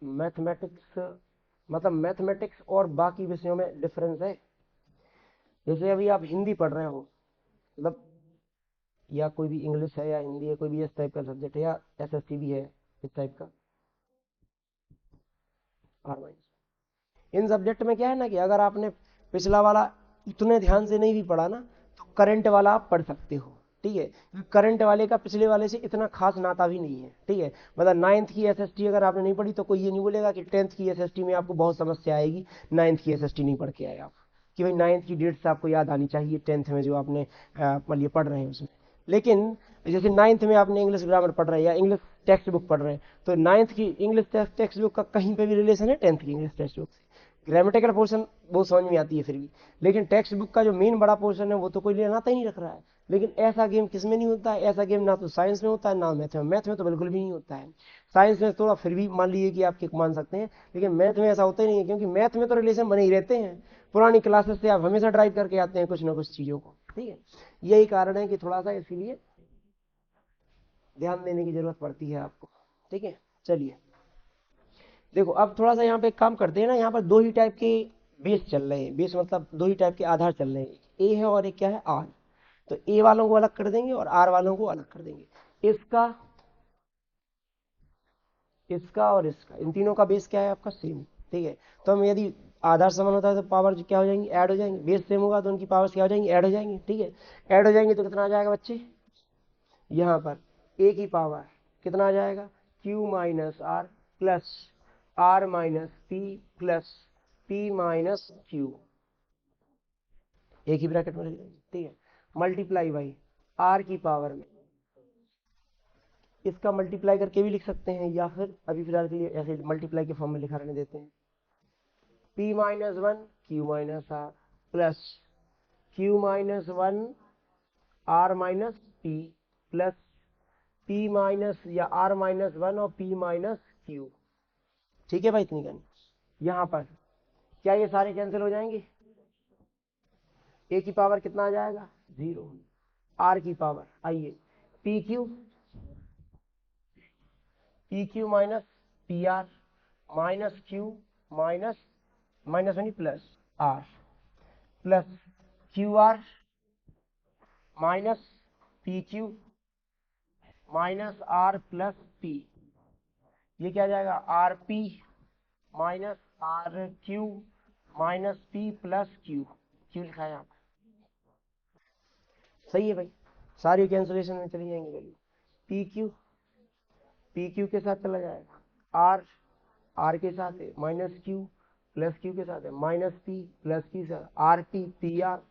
मैथमेटिक्स, मतलब मैथमेटिक्स और बाकी विषयों में डिफरेंस है। जैसे अभी आप हिंदी पढ़ रहे हो, मतलब या कोई भी इंग्लिश है या हिंदी है, कोई भी इस टाइप का सब्जेक्ट है, या एसएसटी भी है इस टाइप का, आर, इन सब्जेक्ट में क्या है ना कि अगर आपने पिछला वाला उतने ध्यान से नहीं भी पढ़ा ना, तो करंट वाला आप पढ़ सकते हो, ठीक है, करंट वाले का पिछले वाले से इतना खास नाता भी नहीं है, ठीक है, मतलब 9th की एसएसटी अगर आपने नहीं पढ़ी तो कोई ये नहीं बोलेगा कि 10th की एसएसटी में आपको बहुत समस्या आएगी, 9th की एसएसटी नहीं पढ़ के आए आप, कि भाई 9th की डेट्स आपको याद आनी चाहिए 10th में जो आपने मतलब पढ़ रहे हैं उसमें। लेकिन जैसे 9th में आपने इंग्लिश ग्रामर पढ़ रहे हैं या इंग्लिश टेक्स्ट बुक पढ़ रहे हैं, तो 9th की इंग्लिश टेक्स्ट बुक का कहीं पे भी रिलेशन है 10th की इंग्लिश टेक्स्ट बुक से, ग्रामेटिकल पोर्शन बहुत समझ में आती है फिर भी, लेकिन टेक्स्ट बुक का जो मेन बड़ा पोर्शन है वो तो कोई लेना ही नहीं रख रहा है। लेकिन ऐसा गेम किस में नहीं होता है, ऐसा गेम ना तो साइंस में होता है ना मैथ में, मैथ में तो बिल्कुल भी नहीं होता है। साइंस में थोड़ा फिर भी मान लीजिए कि आपके मान सकते हैं, लेकिन मैथ में ऐसा होता ही नहीं है, क्योंकि मैथ में तो रिलेशन बने ही रहते हैं, पुरानी क्लासेस से आप हमेशा ड्राइव करके आते हैं कुछ ना कुछ चीजों को, ठीक है, यही कारण है कि थोड़ा सा इसीलिए ध्यान देने की जरूरत पड़ती है आपको, ठीक है। चलिए देखो, अब थोड़ा सा यहाँ पे काम करते हैं ना, यहाँ पर 2 ही टाइप के बेस चल रहे हैं, बेस मतलब 2 ही टाइप के आधार चल रहे हैं, ए है और एक क्या है, आर। तो ए वालों को अलग कर देंगे और आर वालों को अलग कर देंगे, इसका इसका और इसका, इन तीनों का बेस क्या है आपका, सेम, ठीक है। तो हम यदि आधार समान होता है तो पावर क्या हो जाएंगी, ऐड हो जाएंगे, बेस सेम होगा तो उनकी पावर्स क्या हो जाएंगी, ऐड हो जाएंगी, ठीक है। ऐड हो जाएंगे तो कितना आ जाएगा बच्चे, यहाँ पर ए की पावर कितना आ जाएगा, Q minus R plus R minus P plus P minus Q, एक ही ब्रैकेट में लिख देंगे, ठीक है, मल्टीप्लाई बाई आर की पावर में, इसका मल्टीप्लाई करके भी लिख सकते हैं, या फिर अभी फिलहाल के लिए ऐसे मल्टीप्लाई के फॉर्म में लिखा रहने देते हैं, P minus one Q minus R plus Q minus one R minus P plus P minus या आर माइनस वन और पी माइनस क्यू, ठीक है भाई, इतनी करनी। यहां पर क्या ये सारे कैंसिल हो जाएंगे, ए की पावर कितना आ जाएगा, 0, आर की पावर आइए P Q minus P R minus Q minus minus यानी plus R plus Q R minus P Q minus R plus P, ये क्या जाएगा R P minus R Q minus P plus Q, Q लिखा है यहाँ पर, सही है भाई, सारी कैंसिलेशन में चली जाएंगी वैल्यू, पी क्यू के साथ चला जाएगा, आर के साथ है माइनस क्यू प्लस क्यू के साथ है माइनस पी प्लस पी से आर पी आर,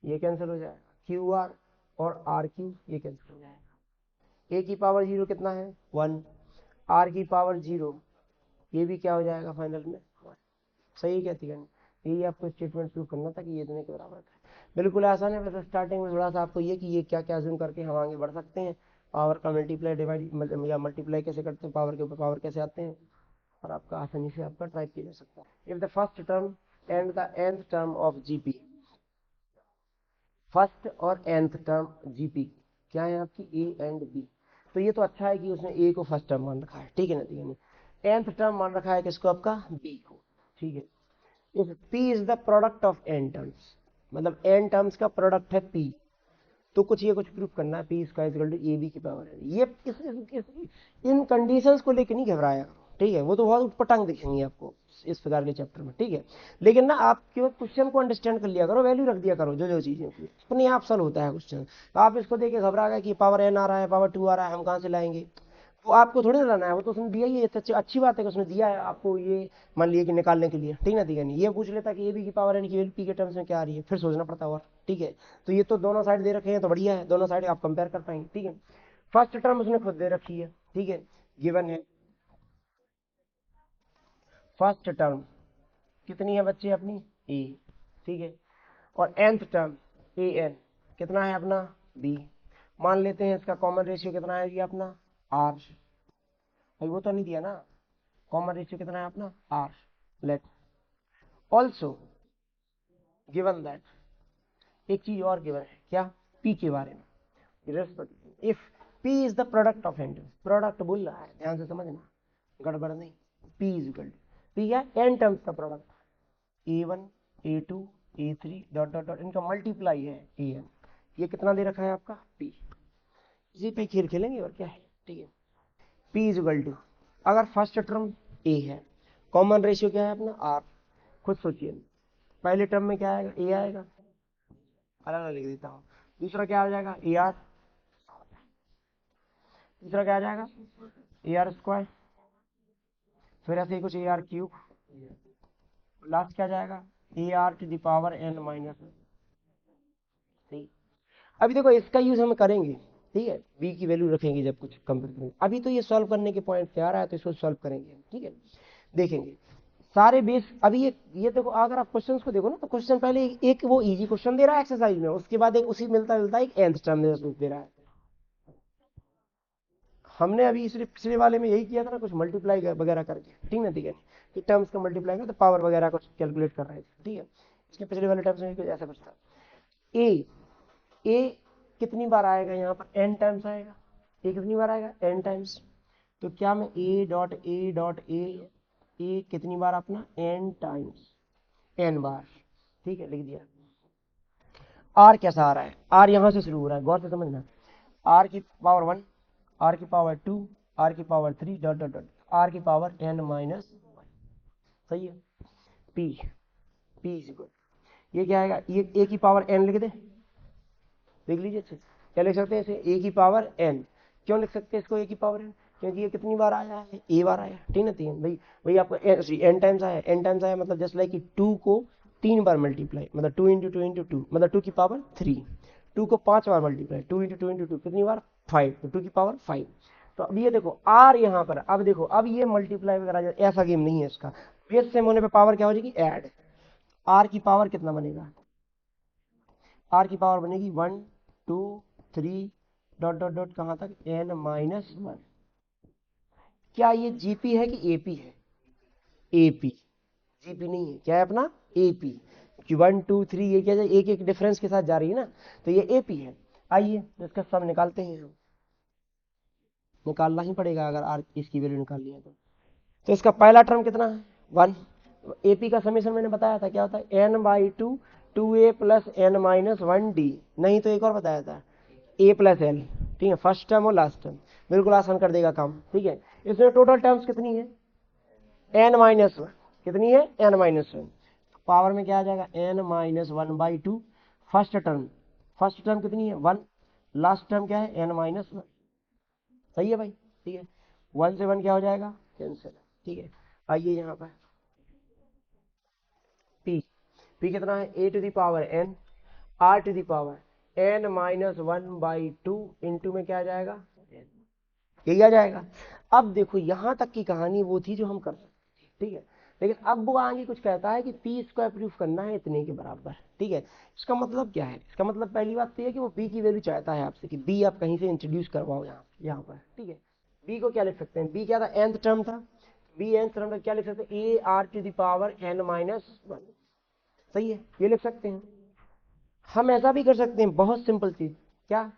ये कैंसिल हो जाएगा, क्यू आर और आर क्यू ये कैंसिल हो जाएगा, ए की पावर 0 कितना है 1, आर की पावर 0 ये भी क्या हो जाएगा फाइनल में 1, सही कहती है, यही आपको स्टेटमेंट प्रूव करना था कि ये दोनों के बराबर है। बिल्कुल आसान है, वैसे स्टार्टिंग में थोड़ा सा आपको ये कि ये क्या क्या अज्यूम करके हम आगे बढ़ सकते हैं, पावर का मल्टीप्लाई डिवाइड या मल्टीप्लाई कैसे करते हैं, पावर के ऊपर पावर कैसे आते हैं, और आपका आसानी से आपका टाइप किया जा सकता है। If the first term and the nth term of GP, first और nth टर्म जीपी क्या है आपकी ए एंड बी, तो ये तो अच्छा है कि उसने ए को फर्स्ट टर्म मान रखा है, ठीक है ना, ठीक है, nth टर्म मान रखा है किसको आपका बी को, ठीक है। If p is the product of n terms, मतलब n टर्म्स का प्रोडक्ट है p, तो कुछ प्रूफ करना है, p square equal to ab की पावर है, ये इन कंडीशंस को लेकर नहीं घबराया, ठीक है, वो तो बहुत उटपटांग दिखेंगी आपको इस प्रकार के चैप्टर में, ठीक है, लेकिन ना आप केवल क्वेश्चन को अंडरस्टैंड कर लिया करो, वैल्यू रख दिया करो, जो चीजें अपने आप सॉल्व होता है क्वेश्चन, तो आप इसको देख के घबरा गए कि पावर n आ रहा है पावर 2 आ रहा है हम कहाँ से लाएंगे, वो आपको थोड़ी ना लाना है, वो तो उसने दिया ही है, अच्छी बात है कि उसने दिया है आपको ये मान लिया कि निकालने के लिए, ठीक ना, ठीक है नहीं, ये पूछ लेता कि ए बी की पावर एन की वैल्यू पी के टर्म्स में क्या आ रही है, फिर सोचना पड़ता और, ठीक है, तो ये तो दोनों साइड दे रखे हैं तो बढ़िया है, दोनों साइड आप कंपेयर कर पाएंगे, ठीक है। फर्स्ट टर्म उसने खुद दे रखी है, ठीक है, गिवन है फर्स्ट टर्म कितनी है बच्चे अपनी ए, ठीक है, और nth टर्म ए एन कितना है अपना बी, मान लेते हैं इसका कॉमन रेशियो कितना है ये अपना आर, भाई वो तो नहीं दिया ना, कॉमन रेशियो कितना है अपना R, let also given that एक चीज और गिवन है क्या पी के बारे में, if P is the product of N, product बोल रहा है ध्यान से समझना, गड़बड़ नहीं, P is equal to P है एन टर्म्स का product, a1 a2 a3 dot dot dot इनका मल्टीप्लाई है an, ये कितना दे रखा है आपका p, इसी पे खेल खेलेंगे और क्या है, ठीक है, p इज इक्वल टू अगर फर्स्ट टर्म a है, कॉमन रेशियो क्या है अपना r, खुद सोचिए पहले टर्म में क्या आएगा a आएगा, अलग अलग लिख देता हूँ, दूसरा क्या आ जाएगा ए आर, तीसरा क्या आ जाएगा ए आर स्क्वायर, फिर ऐसे ही कुछ ए आर क्यूब, लास्ट क्या जाएगा A are to the power n minus, ठीक, अभी देखो इसका यूज हम करेंगे, ठीक है, b की वैल्यू रखेंगे जब कुछ कंपेयर करेंगे, अभी तो ये सॉल्व करने के पॉइंट पे आ रहा है तो इसको सॉल्व करेंगे, ठीक है, देखेंगे सारे बेस, अभी ये देखो अगर आप क्वेश्चंस को देखो ना तो क्वेश्चन पहले एक वो इजी क्वेश्चन दे रहा है एक्सरसाइज में, उसके बाद एक उसी मिलता जुलता एक nth टर्म दे रहा है, हमने अभी इसलिए पिछले वाले में यही किया था ना, कुछ मल्टीप्लाई वगैरह करके, ठीक ना, ठीक है, कि टर्म्स का मल्टीप्लाई कर तो पावर वगैरह कुछ कैलकुलेट कर रहे थे, ठीक है, इसके पिछले वाले टर्म्स में कुछ ऐसा बचता, ए कितनी बार आएगा यहाँ पर n टाइम्स आएगा, ए कितनी बार आएगा n टाइम्स, तो क्या मैं ए कितनी बार अपना n टाइम्स n बार, ठीक है, लिख दिया, आर कैसा आ रहा है, आर यहां से शुरू हो रहा है, गौर से समझना, आर की पावर 1 आर की पावर 2 आर की power 3 dot dot dot are की पावर n माइनस 1, सही है, पी इज इक्वल, ये क्या आएगा, ये ए की पावर n लिख दे, देख लीजिए अच्छे से, क्या लिख सकते हैं इसे ए की पावर n, क्यों लिख सकते हैं इसको ए की पावर n, क्योंकि ये कितनी बार आया है ए बार आया, ठीक ना, तीन भाई भाई आपको n टाइम्स आया मतलब जस्ट लाइक 2 को 3 बार मल्टीप्लाई, मतलब 2 इंटू 2 इंटू 2 मतलब 2 की पावर 3, 2 को 5 बार मल्टीप्लाई 2 इंटू 2 इंटू 2 कितनी बार 5, तो 2 की पावर 5, तो अब ये देखो आर यहाँ पर, अब देखो अब ये मल्टीप्लाई वगैरह ऐसा गेम नहीं है इसका, बेस सेम होने पे पावर क्या हो जाएगी ऐड, आर की पावर कितना बनेगा, आर की पावर बनेगी 1 2 3 डॉट डॉट डॉट कहां तक n माइनस 1, क्या ये जीपी है कि एपी है, एपी, जीपी नहीं है, क्या है अपना एपी, कि 1 2 3 ये क्या एक एक डिफरेंस के साथ जा रही है ना, तो ये एपी है, आइए इसका सब निकालते हैं हम, निकालना ही पड़ेगा अगर आर इसकी वैल्यू निकालनी है तो इसका पहला टर्म कितना है 1, एपी का समीशन मैंने बताया था क्या होता है, n/2 2a plus n minus 1d, नहीं तो एक और बताया था a प्लस एल, ठीक है, फर्स्ट टर्म और लास्ट टर्म, बिल्कुल आसान कर देगा काम, ठीक है। इसमें टोटल टर्म्स कितनी है, n-1, कितनी है n-1, पावर में क्या आ जाएगा n-1/2, फर्स्ट टर्म कितनी है 1, लास्ट टर्म क्या है n-1, सही है भाई, ठीक है, 1 से 1 क्या हो जाएगा कैंसिल, ठीक है। आइए यहाँ पर p कितना है a to the power n r to the power n-1/2 into में क्या आ जाएगा, यही आ जाएगा। अब देखो यहां तक की कहानी वो थी जो हम कर सकते थे, ठीक है, लेकिन अब वो आगे कुछ कहता है कि पी स्क्वायर प्रूफ करना है इतने के बराबर, ठीक है। इसका मतलब क्या है, इसका मतलब पहली बात तो ये है कि वो बी की वैल्यू चाहता है आपसे कि बी आप कहीं से इंट्रोड्यूस करवाओ यहाँ पर, ठीक है। बी को क्या लिख सकते हैं, बी क्या था nth टर्म था, बी nth टर्म का क्या लिख सकते हैं A are to the power n-1, सही है, ये लिख सकते हैं। हम ऐसा भी कर सकते हैं, बहुत सिंपल चीज, क्या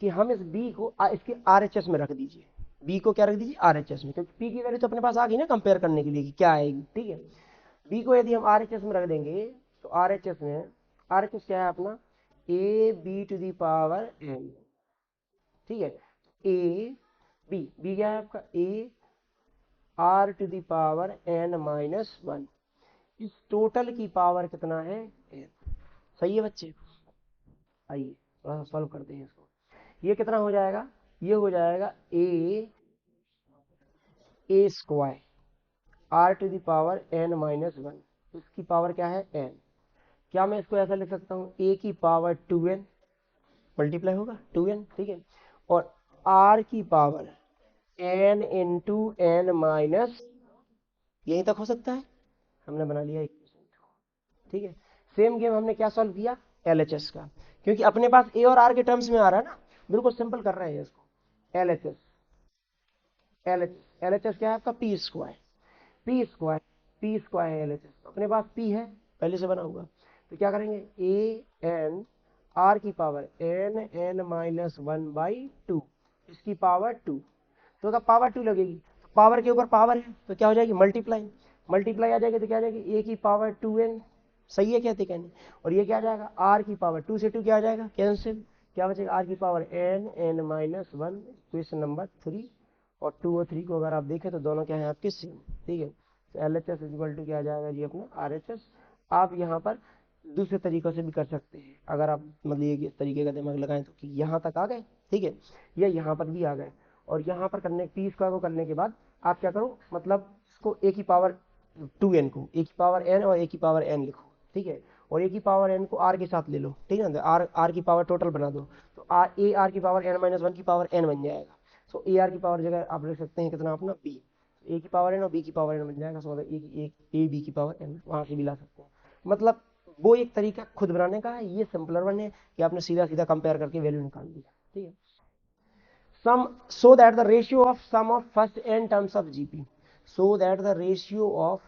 कि हम इस b को इसके RHS में रख दीजिए, b को क्या रख दीजिए RHS में, क्योंकि p की वैल्यू तो अपने पास आ गई ना कंपेयर करने के लिए कि क्या आएगी, ठीक है। b को यदि हम RHS में रख देंगे तो RHS क्या है अपना a b to the power n, ठीक है, a b क्या है आपका a r to the power n-1, इस टोटल की पावर कितना है n, सही है बच्चे। आइए थोड़ा सा सॉल्व करते हैं इसको, ये कितना हो जाएगा, ये हो जाएगा ए square are to the power n-1, इसकी पावर क्या है n, क्या मैं इसको ऐसा लिख सकता हूँ a की पावर 2n, मल्टीप्लाई होगा 2n, ठीक है, और r की पावर n इंटू n-, यहीं तक हो सकता है, हमने बना लिया इक्वेशन, ठीक है। सेम गेम हमने क्या सॉल्व किया LHS का, क्योंकि अपने पास a और r के टर्म्स में आ रहा है ना, बिल्कुल सिंपल कर रहे हैं इसको। LHS क्या है आपका पी स्क्वायर है LHS, अपने पास p है पहले से बना हुआ, तो क्या करेंगे a n r की पावर n-1/2, इसकी पावर 2, तो अगर पावर 2 लगेगी तो पावर के ऊपर पावर है तो क्या हो जाएगी मल्टीप्लाई आ जाएगी, तो क्या आ जाएगी a की पावर 2n, सही है कहते कहने, और ये क्या आ जाएगा r की पावर 2 से 2 क्या आ जाएगा कैंसिल, क्या बचेगा r की पावर n-1, क्वेश्चन नंबर 3, और 2 और 3 को अगर आप देखें तो दोनों क्या है आपके सेम, ठीक है। तो LHS इक्वल टू क्या आ जाएगा जी अपना RHS। आप यहाँ पर दूसरे तरीकों से भी कर सकते हैं, अगर आप मतलब ये तरीके का दिमाग लगाएं तो, कि यहाँ तक आ गए, ठीक है, या यहाँ पर भी आ गए, और यहाँ पर करने पी स्क्वायर को करने के बाद आप क्या करो, मतलब इसको a की पावर 2n को a की पावर n और a की पावर n लिखो, ठीक है, और a की पावर n को r के साथ ले लो, ठीक है ना, r की पावर टोटल बना दो, तो r की पावर n-1 की पावर n बन जाएगा, तो a r की पावर जगह आप लिख सकते हैं कितना अपना b, a की पावर n और b की पावर n बन जाएगा, सो a b की पावर n वहां से भी ला सकते हैं, मतलब वो एक तरीका खुद बनाने का है, ये सिंपलर वन है कि आपने सीधा सीधा कंपेयर करके वैल्यू निकाल दिया, ठीक है। सम so that the ratio of sum of first n terms of GP, so that the ratio of,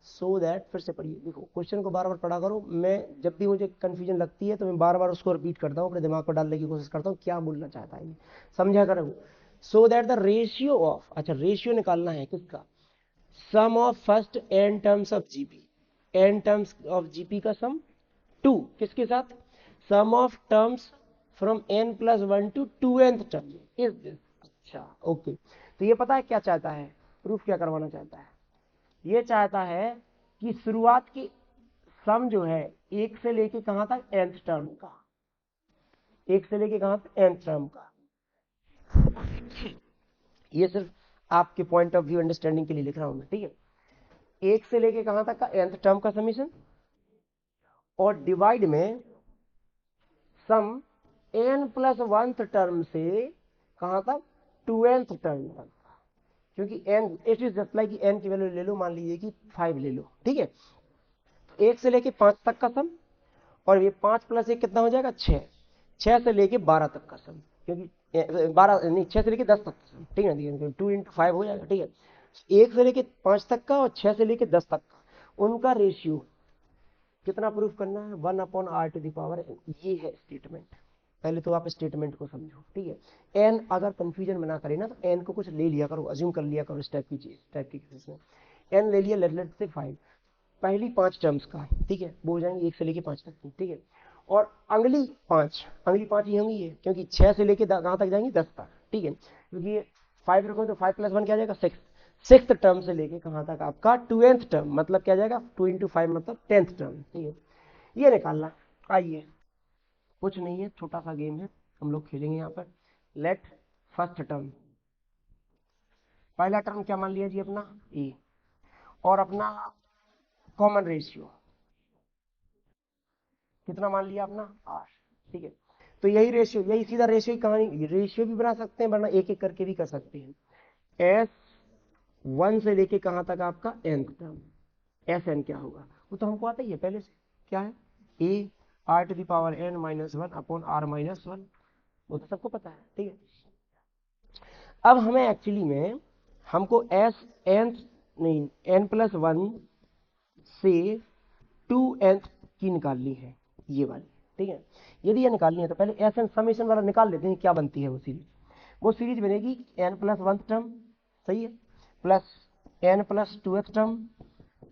so that, फिर से पढ़िए, देखो क्वेश्चन को बार बार पढ़ा करो, मैं जब भी मुझे कंफ्यूजन लगती है तो मैं बार बार उसको रिपीट करता हूँ, अपने दिमाग पर डालने की कोशिश करता हूँ क्या बोलना चाहता है, समझा करो। So that the ratio of, अच्छा रेशियो निकालना है किसका, sum of first n terms of GP, n terms of GP का सम 2 किसके साथ, sum of terms from n+1 to 2nth term is this, अच्छा ओके, तो ये पता है क्या चाहता है, प्रूफ क्या करवाना चाहता है, ये चाहता है कि शुरुआत की सम जो है एक से लेके कहां तक nth टर्म का, एक से लेके कहां तक nth टर्म का, ये सिर्फ आपके पॉइंट ऑफ व्यू अंडरस्टैंडिंग के लिए लिख रहा हूं मैं, ठीक है, एक से लेके कहां तक का nth टर्म का समीशन, और डिवाइड में सम n+1th टर्म से कहां तक 2nth टर्म तक, क्योंकि n it is just like n की वैल्यू ले लो, मान लीजिए कि 5 ले लो, ठीक है, तो 1 से लेके 5 तक का सम, और ये 5 + 1 कितना हो जाएगा 6, 6 से लेके 12 तक का सम, क्योंकि 12 नहीं 6 से लेके 10 तक का सम, ठीक है ना, 2 × 5 हो जाएगा, ठीक है, 1 से लेके 5 तक का और 6 से लेके 10 तक का, उनका रेशियो कितना प्रूफ करना है 1/r⁴, ये है स्टेटमेंट। पहले तो आप स्टेटमेंट को समझो, ठीक है, एन अगर कंफ्यूजन बना करे ना तो एन को कुछ ले लिया करो, अज्यूम कर लिया करो इस टाइप की चीज, टाइप की केसेस में n ले लिया लेट से 5, पहली 5 टर्म्स का, ठीक है, वो हो जाएंगे 1 से लेके 5 तक की, ठीक है। और अगली 5 ही होंगी ये, क्योंकि 6 से लेके कहाँ तक जाएंगी 10 तक, ठीक है, क्योंकि ये 5 रखो तो 5 + 1 क्या आ जाएगा 6, 6th टर्म से लेके कहाँ तक आपका 2nth टर्म, मतलब क्या जाएगा 2 × 5 मतलब 10th टर्म, ठीक है, ये निकालना। आइए, कुछ नहीं है, छोटा सा गेम है, हम लोग खेलेंगे यहाँ पर। लेट फर्स्ट टर्म, पहला टर्म क्या मान लिया जी अपना ए, और अपना कॉमन रेशियो कितना मान लिया अपना आर, ठीक है। तो यही रेशियो, यही सीधा रेशियो की कहानी, रेशियो भी बना सकते हैं वरना एक एक करके भी कर सकते हैं। एस 1 से लेके कहां तक आपका n टर्म, एस एन क्या होगा वो तो हमको आता ही है पहले से, क्या है A r to the power n - 1 upon r - 1, वो तो सबको पता है, ठीक है। अब हमें एक्चुअली में हमको एस एन नहीं n+1 से 2nth की निकालनी है, ये वाली, ठीक है। यदि ये निकालनी है तो पहले एस एन समेशन वाला निकाल लेते हैं, क्या बनती है वो सीरीज। वो सीरीज बनेगी n+1 टर्म, सही है, plus n+2th term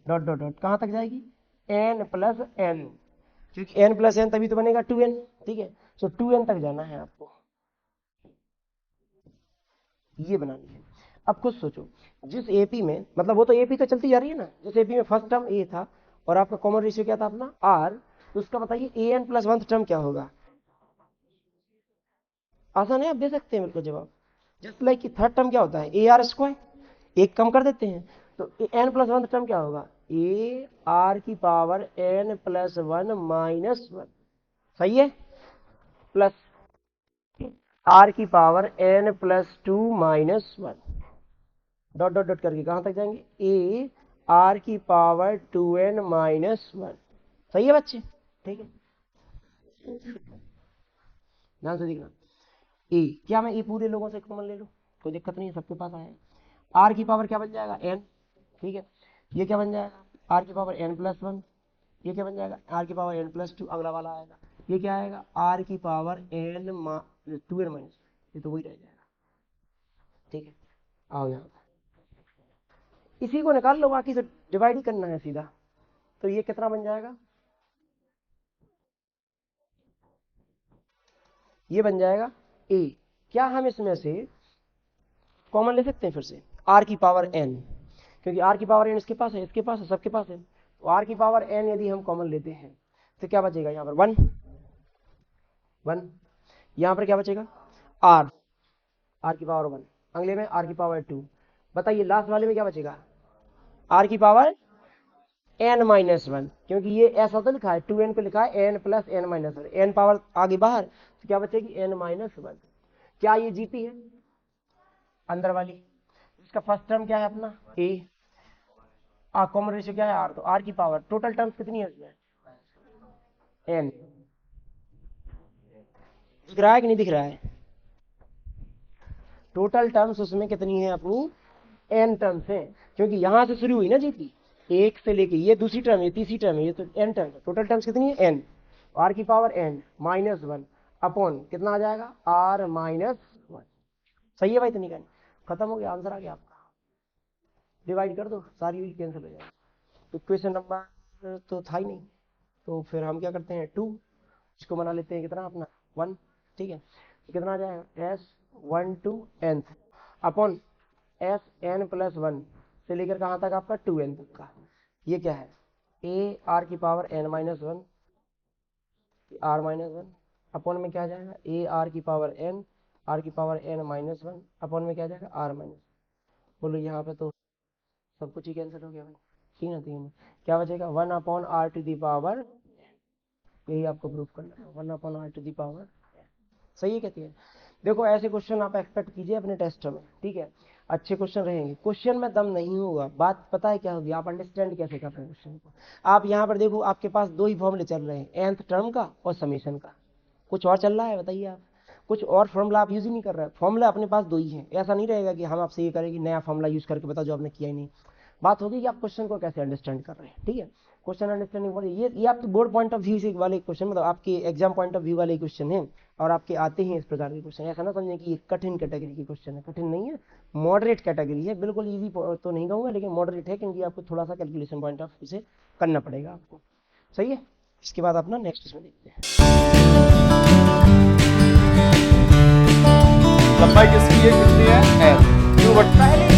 dot dot dot कहाँ तक जाएगी n+n, क्योंकि n+n तभी तो बनेगा 2n, ठीक है। तो 2n तक जाना है आपको, ये बनानी है। अब खुद सोचो, जिस एपी में, मतलब वो तो एपी तो चलती जा रही है ना, जिस एपी में फर्स्ट टर्म ए था और आपका कॉमन रेशियो क्या था अपना आर, तो उसका बताइए an+1 टर्म क्या होगा। आसान है, आप दे सकते हैं मेरे को जवाब। जस्ट लाइक कि थर्ड टर्म क्या होता है AR², एक कम कर देते हैं, तो n+1 टर्म क्या होगा AR⁻n+1 - 1, सही है, plus R⁻n+2 - 1, dot dot dot करके कहां तक जाएंगे AR⁻2n - 1, सही है बच्चे, ठीक है। ध्यान से देखना, ए क्या मैं ए पूरे लोगों से कॉमन ले लूं, कोई दिक्कत नहीं है, सबके पास आया। आर की पावर क्या बन जाएगा n, ठीक है, ये क्या बन जाएगा R⁻n+1, ये क्या बन जाएगा R⁻n+2, अगला वाला आएगा, ये क्या आएगा R⁻n2n-, ये तो वही रह जाएगा, ठीक है। आओ यहाँ इसी को निकाल लो, बाकी तो डिवाइड ही करना है सीधा। तो ये कितना बन जाएगा, ये बन जाएगा a, क्या हम इसमें से कॉमन ले सकते हैं फिर से R⁻n, क्योंकि R⁻n इसके पास है, इसके पास है, सबके पास है, तो R⁻n यदि हम कॉमन लेते हैं तो क्या बचेगा यहाँ पर 1 1, यहाँ पर क्या बचेगा R⁻1, अगले में R⁻2, बताइए लास्ट वाले में क्या बचेगा R⁻n - 1, क्योंकि ये ऐसा तो लिखा है 2n को लिखा है n+n - 1, n पावर आगे बाहर, तो क्या बचेगी n - 1। क्या ये जीती है अंदर वाली, इसका फर्स्ट टर्म क्या है अपना a, कॉमन रेशियो क्या है r, तो r की पावर टोटल टर्म्स कितनी है उसमें n, दिख रहा है कि नहीं दिख रहा है, टोटल टर्म्स उसमें कितनी है अपनी n टर्म्स है, क्योंकि यहां से शुरू हुई ना जीती, एक से लेके ये दूसरी टर्म है, तीसरी टर्म है, ये तो n टर्म है, टोटल टर्म्स कितनी है n, r की पावर n - 1 अपॉन कितना आ जाएगा r - 1, सही है भाई, इतनी कहनी खत्म हो गया, आंसर आ गया आपका, डिवाइड कर दो सारी कैंसिल हो जाएगी। इक्वेशन नंबर तो था ही नहीं, तो फिर हम क्या करते हैं 2, इसको बना लेते हैं कितना अपना 1, ठीक है, तो कितना आ जाएगा S1 to nth upon Sn+1 से लेकर कहाँ तक आपका 2n तक का, ये क्या है AR⁻n - 1 R - 1 अपॉन में क्या आ जाएगा AR⁻n R⁻n - 1 अपॉन में क्या आ जाएगा R-, बोलो यहाँ पे तो सब कुछ ही कैंसिल हो गया भाई, 3 3 क्या बचेगा 1/r⁻, यही आपको प्रूफ करना है 1/r⁻, सही है कहती है। देखो ऐसे क्वेश्चन आप एक्सपेक्ट कीजिए अपने टेस्ट में, ठीक है, अच्छे क्वेश्चन रहेंगे, क्वेश्चन में दम नहीं होगा, बात पता है क्या होगी, आप अंडरस्टैंड कैसे कर रहे हैं क्वेश्चन को। आप यहाँ पर देखो आपके पास 2 ही फॉर्मूले चल रहे हैं, nth टर्म का और समेशन का, कुछ और चल रहा है बताइए आप, कुछ और फॉर्मूला आप यूज ही नहीं कर रहे हैं, फॉर्मूला अपने पास 2 ही है, ऐसा नहीं रहेगा कि हम आपसे ये करें कि नया फॉर्मूला यूज करके बताओ जो आपने किया ही नहीं, बात होगी कि आप क्वेश्चन को कैसे अंडरस्टैंड कर रहे हैं। ठीक है, क्वेश्चन अंडरस्टैंडिंग वाले ये आपके बोर्ड पॉइंट ऑफ व्यू से वाले क्वेश्चन, मतलब आपके एग्जाम पॉइंट ऑफ व्यू वाले क्वेश्चन है, और आपके आते हैं इस प्रकार के क्वेश्चन। ऐसा ना समझें कि ये कठिन कैटेगरी के क्वेश्चन है, कठिन नहीं है, मॉडरेट कैटेगरी है, बिल्कुल इजी तो नहीं कहूँगा लेकिन मॉडरेट है, क्योंकि आपको थोड़ा सा कैलकुलेशन पॉइंट ऑफ व्यू से करना पड़ेगा आपको। सही है, इसके बाद अपना नेक्स्ट इसमें देखते हैं। लंबाई किसकी है, कितनी है, L।